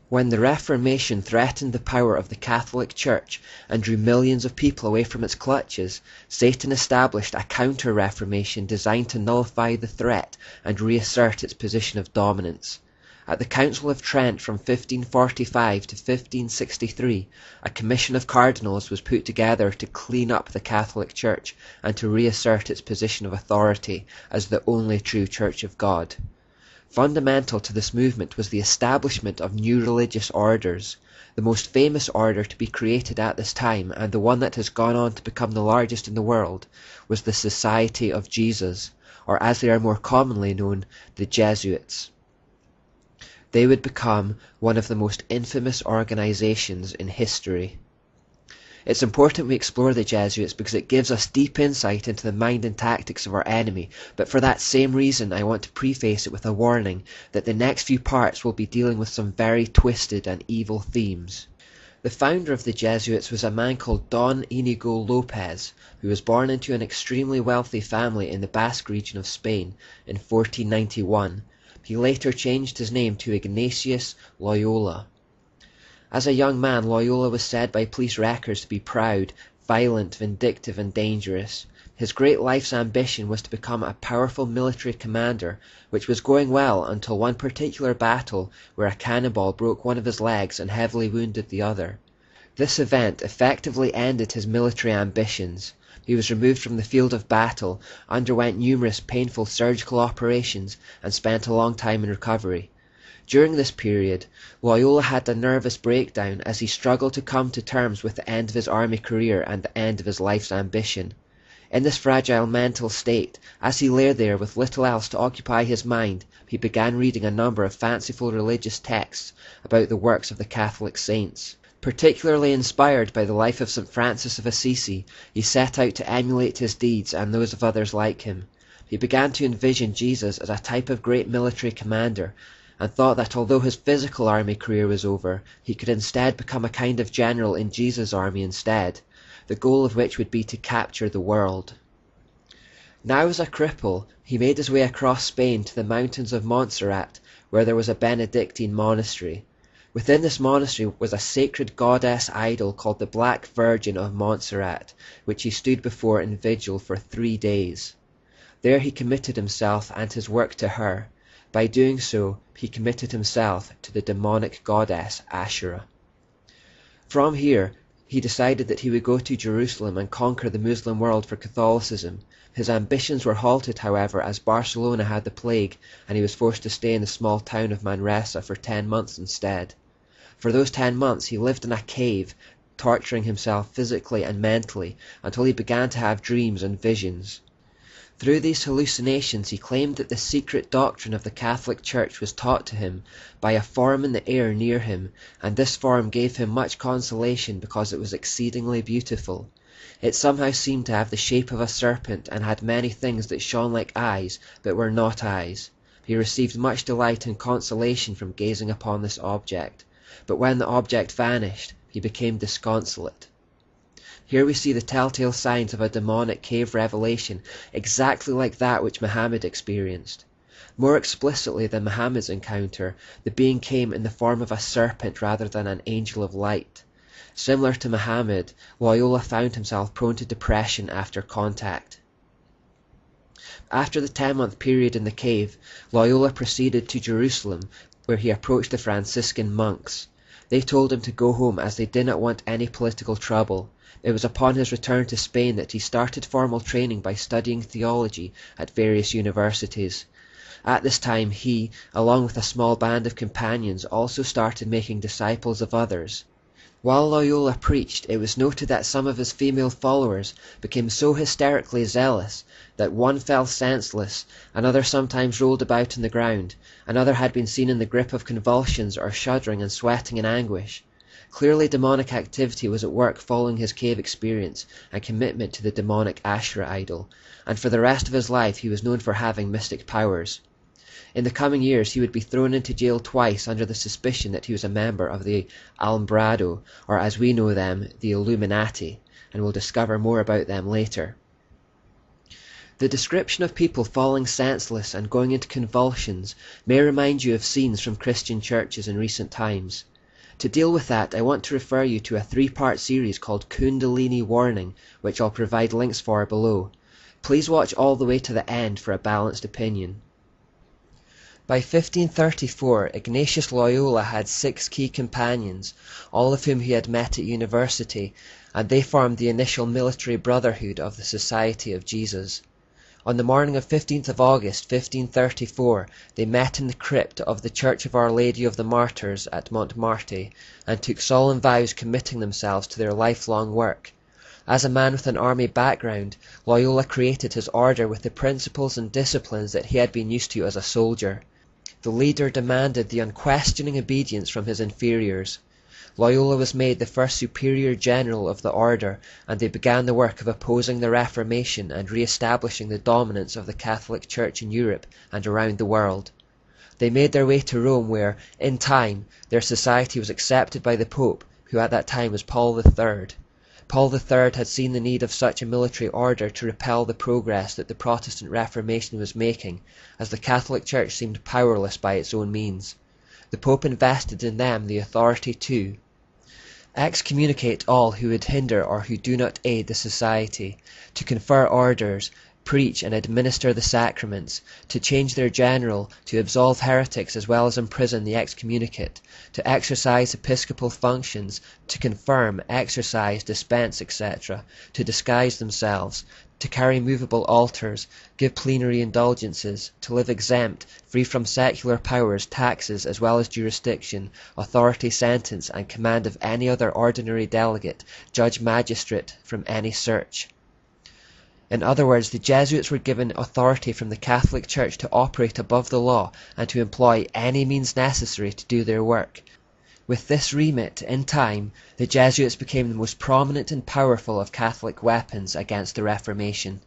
When the Reformation threatened the power of the Catholic Church and drew millions of people away from its clutches, Satan established a counter-reformation designed to nullify the threat and reassert its position of dominance. At the Council of Trent from 1545 to 1563, a commission of cardinals was put together to clean up the Catholic Church and to reassert its position of authority as the only true Church of God. Fundamental to this movement was the establishment of new religious orders. The most famous order to be created at this time, and the one that has gone on to become the largest in the world, was the Society of Jesus, or as they are more commonly known, the Jesuits. They would become one of the most infamous organizations in history. It's important we explore the Jesuits because it gives us deep insight into the mind and tactics of our enemy, but for that same reason I want to preface it with a warning that the next few parts will be dealing with some very twisted and evil themes. The founder of the Jesuits was a man called Don Inigo Lopez, who was born into an extremely wealthy family in the Basque region of Spain in 1491. He later changed his name to Ignatius Loyola. As a young man, Loyola was said by police records to be proud, violent, vindictive, and dangerous. His great life's ambition was to become a powerful military commander, which was going well until one particular battle where a cannonball broke one of his legs and heavily wounded the other. This event effectively ended his military ambitions. He was removed from the field of battle, underwent numerous painful surgical operations, and spent a long time in recovery. During this period, Loyola had a nervous breakdown as he struggled to come to terms with the end of his army career and the end of his life's ambition. In this fragile mental state, as he lay there with little else to occupy his mind, he began reading a number of fanciful religious texts about the works of the Catholic saints. Particularly inspired by the life of St. Francis of Assisi, he set out to emulate his deeds and those of others like him. He began to envision Jesus as a type of great military commander, and thought that although his physical army career was over, he could instead become a kind of general in Jesus' army instead, the goal of which would be to capture the world. Now as a cripple, he made his way across Spain to the mountains of Montserrat, where there was a Benedictine monastery. Within this monastery was a sacred goddess idol called the Black Virgin of Montserrat, which he stood before in vigil for 3 days. There he committed himself and his work to her. By doing so, he committed himself to the demonic goddess Asherah. From here, he decided that he would go to Jerusalem and conquer the Muslim world for Catholicism. His ambitions were halted, however, as Barcelona had the plague, and he was forced to stay in the small town of Manresa for 10 months instead. For those 10 months he lived in a cave, torturing himself physically and mentally, until he began to have dreams and visions. Through these hallucinations he claimed that the secret doctrine of the Catholic Church was taught to him by a form in the air near him, and this form gave him much consolation because it was exceedingly beautiful. It somehow seemed to have the shape of a serpent and had many things that shone like eyes but were not eyes. He received much delight and consolation from gazing upon this object, but when the object vanished, he became disconsolate. Here we see the telltale signs of a demonic cave revelation, exactly like that which Muhammad experienced. More explicitly than Muhammad's encounter, the being came in the form of a serpent rather than an angel of light. Similar to Muhammad, Loyola found himself prone to depression after contact. After the 10-month period in the cave, Loyola proceeded to Jerusalem, where he approached the Franciscan monks. They told him to go home as they did not want any political trouble. It was upon his return to Spain that he started formal training by studying theology at various universities. At this time he, along with a small band of companions, also started making disciples of others. While Loyola preached, it was noted that some of his female followers became so hysterically zealous that one fell senseless, another sometimes rolled about on the ground, another had been seen in the grip of convulsions or shuddering and sweating in anguish. Clearly demonic activity was at work following his cave experience and commitment to the demonic Asherah idol, and for the rest of his life he was known for having mystic powers. In the coming years he would be thrown into jail twice under the suspicion that he was a member of the Alumbrado, or as we know them, the Illuminati, and we'll discover more about them later. The description of people falling senseless and going into convulsions may remind you of scenes from Christian churches in recent times. To deal with that, I want to refer you to a 3-part series called Kundalini Warning, which I'll provide links for below. Please watch all the way to the end for a balanced opinion. By 1534, Ignatius Loyola had 6 key companions, all of whom he had met at university, and they formed the initial military brotherhood of the Society of Jesus. On the morning of 15th of August 1534, they met in the crypt of the Church of Our Lady of the Martyrs at Montmartre, and took solemn vows committing themselves to their lifelong work. As a man with an army background, Loyola created his order with the principles and disciplines that he had been used to as a soldier. The leader demanded the unquestioning obedience from his inferiors. Loyola was made the first superior general of the order, and they began the work of opposing the Reformation and re-establishing the dominance of the Catholic Church in Europe and around the world. They made their way to Rome where, in time, their society was accepted by the Pope, who at that time was Paul III. Paul III had seen the need of such a military order to repel the progress that the Protestant Reformation was making, as the Catholic Church seemed powerless by its own means. The Pope invested in them the authority to excommunicate all who would hinder or who do not aid the society, to confer orders, preach and administer the sacraments, to change their general, to absolve heretics as well as imprison the excommunicate, to exercise episcopal functions, to confirm, exercise, dispense, etc., to disguise themselves, to carry movable altars, give plenary indulgences, to live exempt, free from secular powers, taxes, as well as jurisdiction, authority, sentence, and command of any other ordinary delegate, judge, magistrate, from any search. In other words, the Jesuits were given authority from the Catholic Church to operate above the law and to employ any means necessary to do their work. With this remit, in time, the Jesuits became the most prominent and powerful of Catholic weapons against the Reformation.